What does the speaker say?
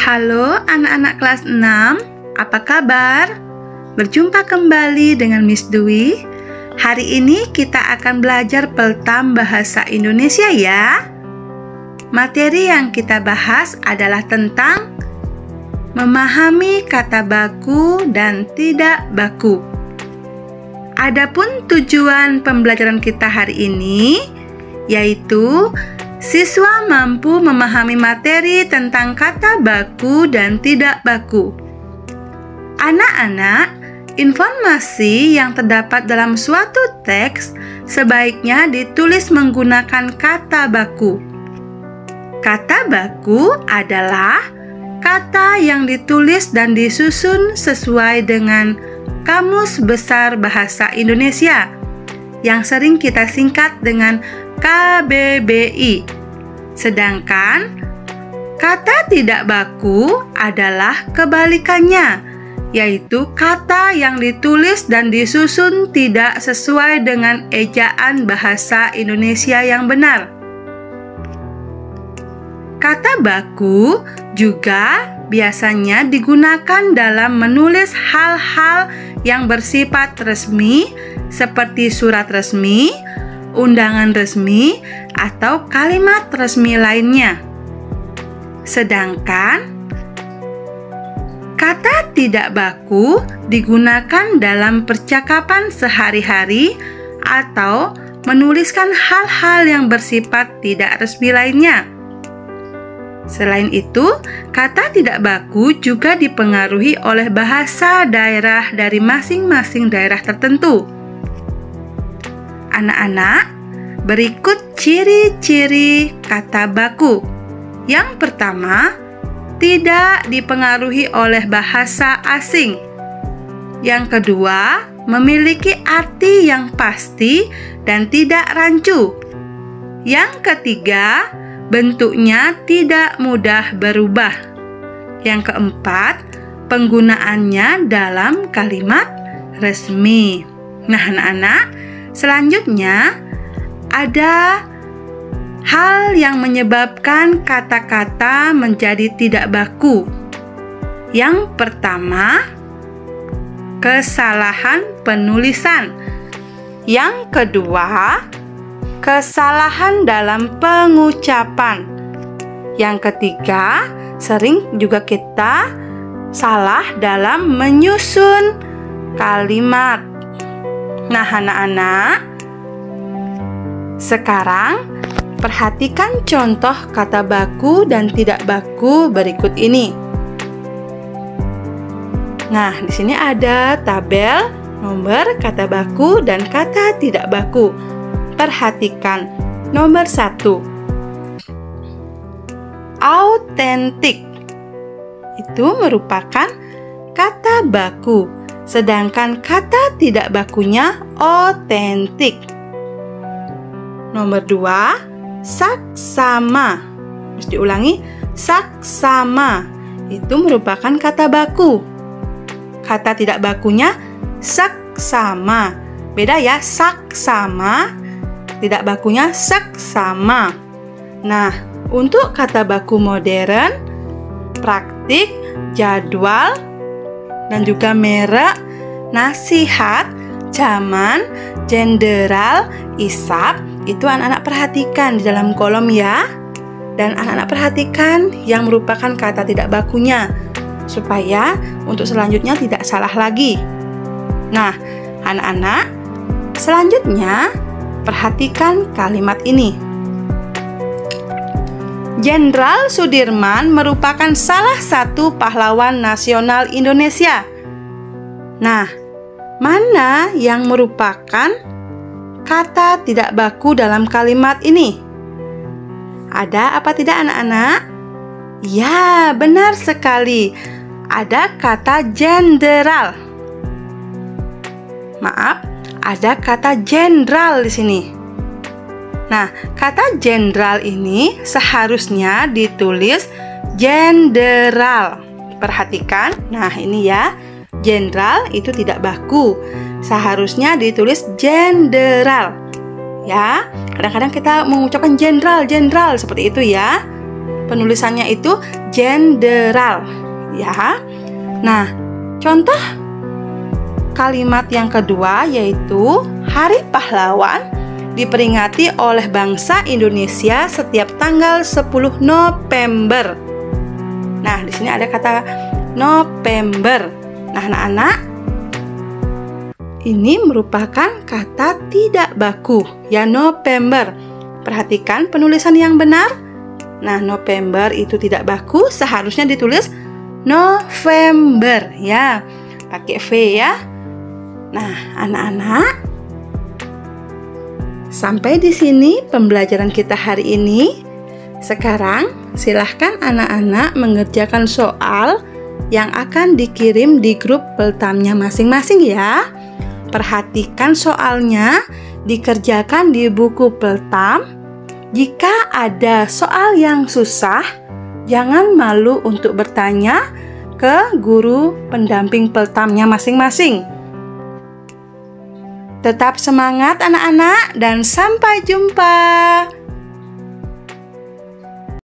Halo anak-anak kelas 6, apa kabar? Berjumpa kembali dengan Miss Dwi. Hari ini kita akan belajar peltam bahasa Indonesia ya. Materi yang kita bahas adalah tentang memahami kata baku dan tidak baku. Adapun tujuan pembelajaran kita hari ini yaitu siswa mampu memahami materi tentang kata baku dan tidak baku. Anak-anak, informasi yang terdapat dalam suatu teks sebaiknya ditulis menggunakan kata baku. Kata baku adalah kata yang ditulis dan disusun sesuai dengan Kamus Besar Bahasa Indonesia yang sering kita singkat dengan KBBI. Sedangkan kata tidak baku adalah kebalikannya, yaitu kata yang ditulis dan disusun tidak sesuai dengan ejaan bahasa Indonesia yang benar. Kata baku juga biasanya digunakan dalam menulis hal-hal yang bersifat resmi seperti surat resmi, undangan resmi, atau kalimat resmi lainnya. Sedangkan kata tidak baku digunakan dalam percakapan sehari-hari atau menuliskan hal-hal yang bersifat tidak resmi lainnya. Selain itu, kata tidak baku juga dipengaruhi oleh bahasa daerah dari masing-masing daerah tertentu. Anak-anak, berikut ciri-ciri kata baku. Yang pertama, tidak dipengaruhi oleh bahasa asing. Yang kedua, memiliki arti yang pasti dan tidak rancu. Yang ketiga, bentuknya tidak mudah berubah. Yang keempat, penggunaannya dalam kalimat resmi. Nah, anak-anak, selanjutnya ada hal yang menyebabkan kata-kata menjadi tidak baku. Yang pertama, kesalahan penulisan. Yang kedua, kesalahan dalam pengucapan. Yang ketiga, sering juga kita salah dalam menyusun kalimat. Nah, anak-anak, sekarang perhatikan contoh kata baku dan tidak baku berikut ini. Nah, di sini ada tabel nomor kata baku dan kata tidak baku. Perhatikan nomor 1. Autentik. Itu merupakan kata baku. Sedangkan kata tidak bakunya otentik. Nomor 2, saksama. Harus diulangi, saksama. Itu merupakan kata baku. Kata tidak bakunya saksama. Beda ya, saksama, tidak bakunya saksama. Nah, untuk kata baku modern, praktik, jadwal, dan juga merek, nasihat, zaman, jenderal, isap, itu anak-anak perhatikan di dalam kolom ya. Dan anak-anak perhatikan yang merupakan kata tidak bakunya, supaya untuk selanjutnya tidak salah lagi. Nah, anak-anak, selanjutnya perhatikan kalimat ini. Jenderal Sudirman merupakan salah satu pahlawan nasional Indonesia. Nah, mana yang merupakan kata tidak baku dalam kalimat ini? Ada apa tidak anak-anak? Ya, benar sekali. Ada kata jenderal. Maaf, ada kata jenderal di sini. Nah, kata jenderal ini seharusnya ditulis jenderal. Perhatikan, nah ini ya, jenderal itu tidak baku. Seharusnya ditulis jenderal. Ya, kadang-kadang kita mengucapkan jenderal seperti itu ya. penulisannya itu jenderal, ya. Nah, contoh kalimat yang kedua yaitu Hari Pahlawan diperingati oleh bangsa Indonesia setiap tanggal 10 November. Nah, di sini ada kata November. Nah, anak-anak, ini merupakan kata tidak baku, ya, November. Perhatikan penulisan yang benar. Nah, November itu tidak baku, seharusnya ditulis November, ya, pakai V, ya. Nah, anak-anak, sampai di sini pembelajaran kita hari ini. Sekarang silahkan anak-anak mengerjakan soal yang akan dikirim di grup Peltamnya masing-masing, ya. Perhatikan soalnya, dikerjakan di buku Peltam. Jika ada soal yang susah, jangan malu untuk bertanya ke guru pendamping Peltamnya masing-masing. Tetap semangat anak-anak dan sampai jumpa.